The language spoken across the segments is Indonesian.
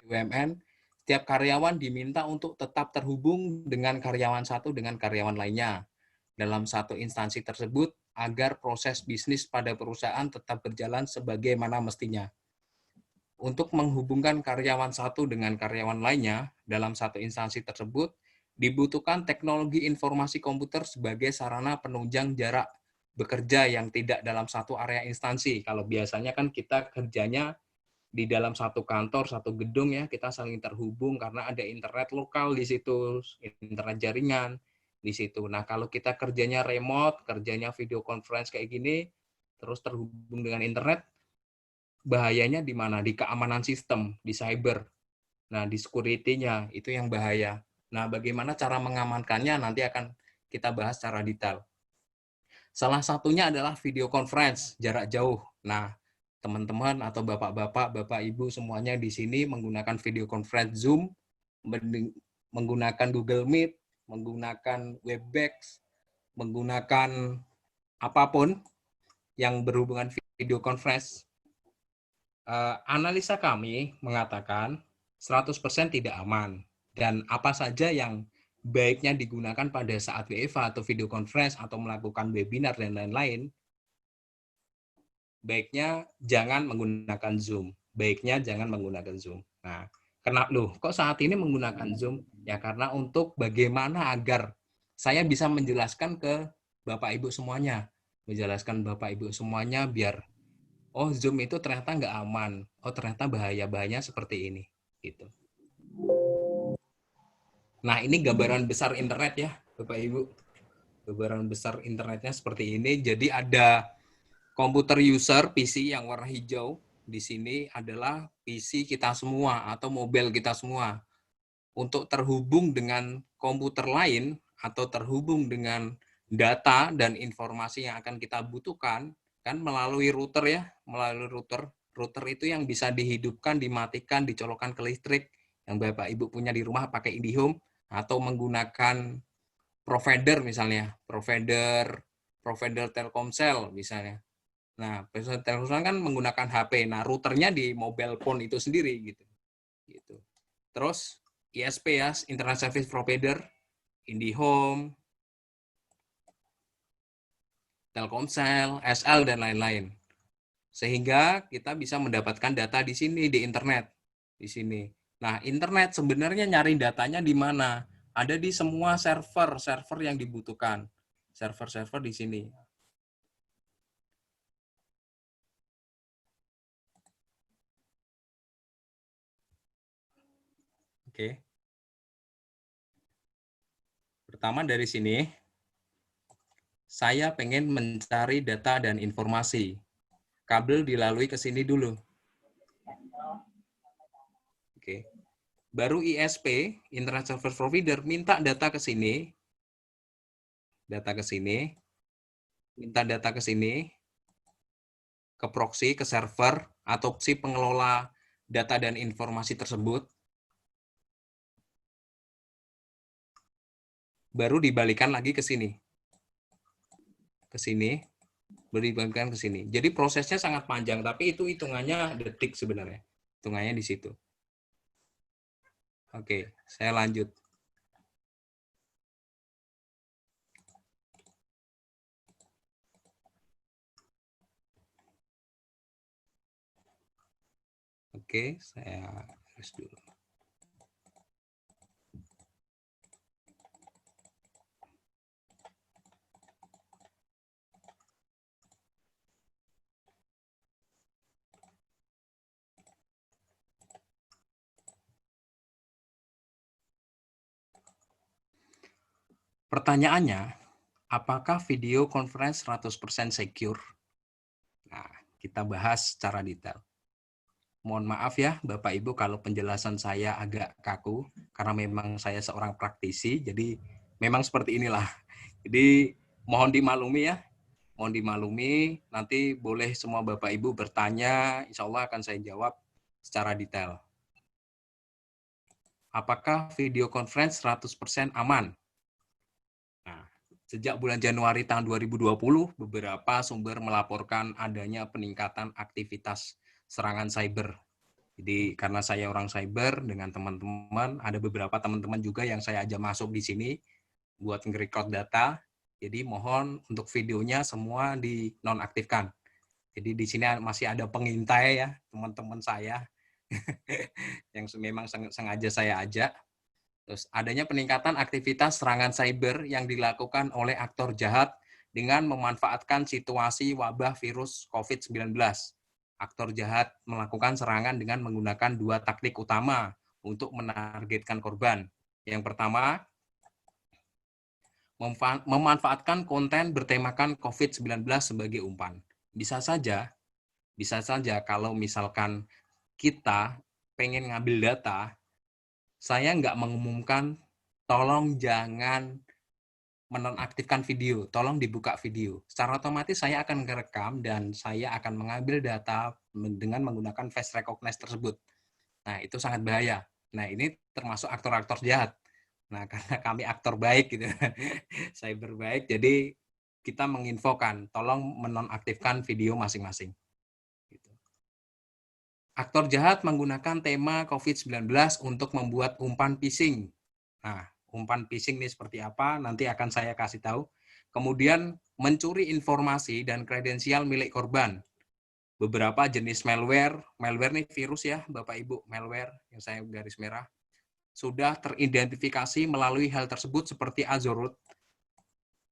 BUMN, setiap karyawan diminta untuk tetap terhubung dengan karyawan satu dengan karyawan lainnya dalam satu instansi tersebut agar proses bisnis pada perusahaan tetap berjalan sebagaimana mestinya. Untuk menghubungkan karyawan satu dengan karyawan lainnya dalam satu instansi tersebut, dibutuhkan teknologi informasi komputer sebagai sarana penunjang jarak bekerja yang tidak dalam satu area instansi. Kalau biasanya kan kita kerjanya di dalam satu kantor, satu gedung ya, kita saling terhubung karena ada internet lokal di situ, internet jaringan di situ. Nah, kalau kita kerjanya remote, kerjanya video conference kayak gini, terus terhubung dengan internet, bahayanya di mana? Di keamanan sistem, di cyber. Nah, di security-nya itu yang bahaya. Nah, bagaimana cara mengamankannya nanti akan kita bahas secara detail. Salah satunya adalah video conference jarak jauh. Nah, teman-teman atau bapak-bapak, bapak ibu semuanya di sini menggunakan video conference Zoom, menggunakan Google Meet, menggunakan Webex, menggunakan apapun yang berhubungan video conference. Analisa kami mengatakan 100% tidak aman. Dan apa saja yang baiknya digunakan pada saat WFH atau video conference atau melakukan webinar dan lain-lain, baiknya jangan menggunakan Zoom. Baiknya jangan menggunakan Zoom. Nah, kenapa loh? Kok saat ini menggunakan Zoom? Ya karena untuk bagaimana agar saya bisa menjelaskan ke Bapak Ibu semuanya. Menjelaskan Bapak Ibu semuanya biar oh Zoom itu ternyata nggak aman. Oh ternyata bahaya-bahayanya seperti ini. Gitu. Nah ini gambaran besar internet ya Bapak Ibu. Gambaran besar internetnya seperti ini. Jadi ada komputer user PC yang warna hijau. Di sini adalah PC kita semua atau mobil kita semua. Untuk terhubung dengan komputer lain atau terhubung dengan data dan informasi yang akan kita butuhkan, kan melalui router ya, melalui router. Router itu yang bisa dihidupkan, dimatikan, dicolokkan ke listrik, yang Bapak Ibu punya di rumah pakai IndiHome, atau menggunakan provider misalnya, provider Telkomsel misalnya. Nah, provider Telkomsel kan menggunakan HP. Nah, routernya di mobile phone itu sendiri gitu. Gitu. Terus ISP ya, Internet Service Provider, IndiHome, Telkomsel, SL dan lain-lain. Sehingga kita bisa mendapatkan data di sini di internet, di sini. Nah, internet sebenarnya nyari datanya di mana? Ada di semua server yang dibutuhkan. Server-server di sini. Oke. Pertama dari sini, saya pengen mencari data dan informasi. Kabel dilalui ke sini dulu. Oke. Baru ISP, Internet Service Provider, minta data ke sini. Data ke sini. Minta data ke sini. Ke proxy, ke server, atau si pengelola data dan informasi tersebut. Baru dibalikan lagi ke sini. Ke sini. Baru dibalikan ke sini. Jadi prosesnya sangat panjang, tapi itu hitungannya detik sebenarnya. Hitungannya di situ. Oke, saya lanjut. Oke, saya tulis dulu. Pertanyaannya, apakah video conference 100% secure? Nah, kita bahas secara detail. Mohon maaf ya Bapak Ibu kalau penjelasan saya agak kaku, karena memang saya seorang praktisi, jadi memang seperti inilah. Jadi mohon dimaklumi ya, mohon dimaklumi, nanti boleh semua Bapak Ibu bertanya, insya Allah akan saya jawab secara detail. Apakah video conference 100% aman? Nah, sejak bulan Januari tahun 2020, beberapa sumber melaporkan adanya peningkatan aktivitas serangan cyber. Jadi karena saya orang cyber dengan teman-teman, ada beberapa teman-teman juga yang saya ajak masuk di sini buat nge-record data. Jadi mohon untuk videonya semua dinonaktifkan. Jadi di sini masih ada pengintai ya, teman-teman saya yang memang sengaja saya ajak. Terus adanya peningkatan aktivitas serangan cyber yang dilakukan oleh aktor jahat dengan memanfaatkan situasi wabah virus COVID-19. Aktor jahat melakukan serangan dengan menggunakan 2 taktik utama untuk menargetkan korban. Yang pertama, memanfaatkan konten bertemakan COVID-19 sebagai umpan. Bisa saja kalau misalkan kita pengen ngambil data, saya nggak mengumumkan, tolong jangan menonaktifkan video, tolong dibuka video. Secara otomatis saya akan merekam dan saya akan mengambil data dengan menggunakan face recognize tersebut. Nah, itu sangat bahaya. Nah, ini termasuk aktor-aktor jahat. Nah, karena kami aktor baik gitu, cyber baik, jadi kita menginfokan, tolong menonaktifkan video masing-masing. Gitu. Aktor jahat menggunakan tema COVID-19 untuk membuat umpan phishing. Nah, umpan phishing ini seperti apa? Nanti akan saya kasih tahu. Kemudian mencuri informasi dan kredensial milik korban. Beberapa jenis malware nih virus ya, Bapak Ibu, malware yang saya garis merah, sudah teridentifikasi melalui hal tersebut seperti Azoroot,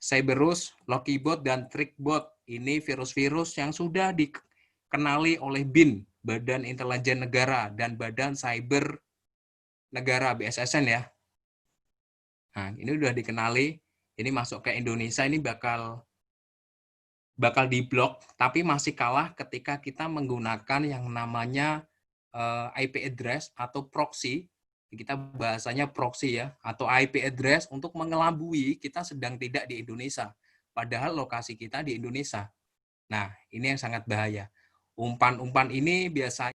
Cyberus, Lokibot, dan Trickbot. Ini virus-virus yang sudah dikenali oleh BIN, Badan Intelijen Negara, dan Badan Cyber Negara, BSSN ya. Nah, ini udah dikenali, ini masuk ke Indonesia ini bakal diblok, tapi masih kalah ketika kita menggunakan yang namanya IP address atau proxy. Kita bahasanya proxy ya, atau IP address untuk mengelabui kita sedang tidak di Indonesia, padahal lokasi kita di Indonesia. Nah, ini yang sangat bahaya. Umpan-umpan ini biasanya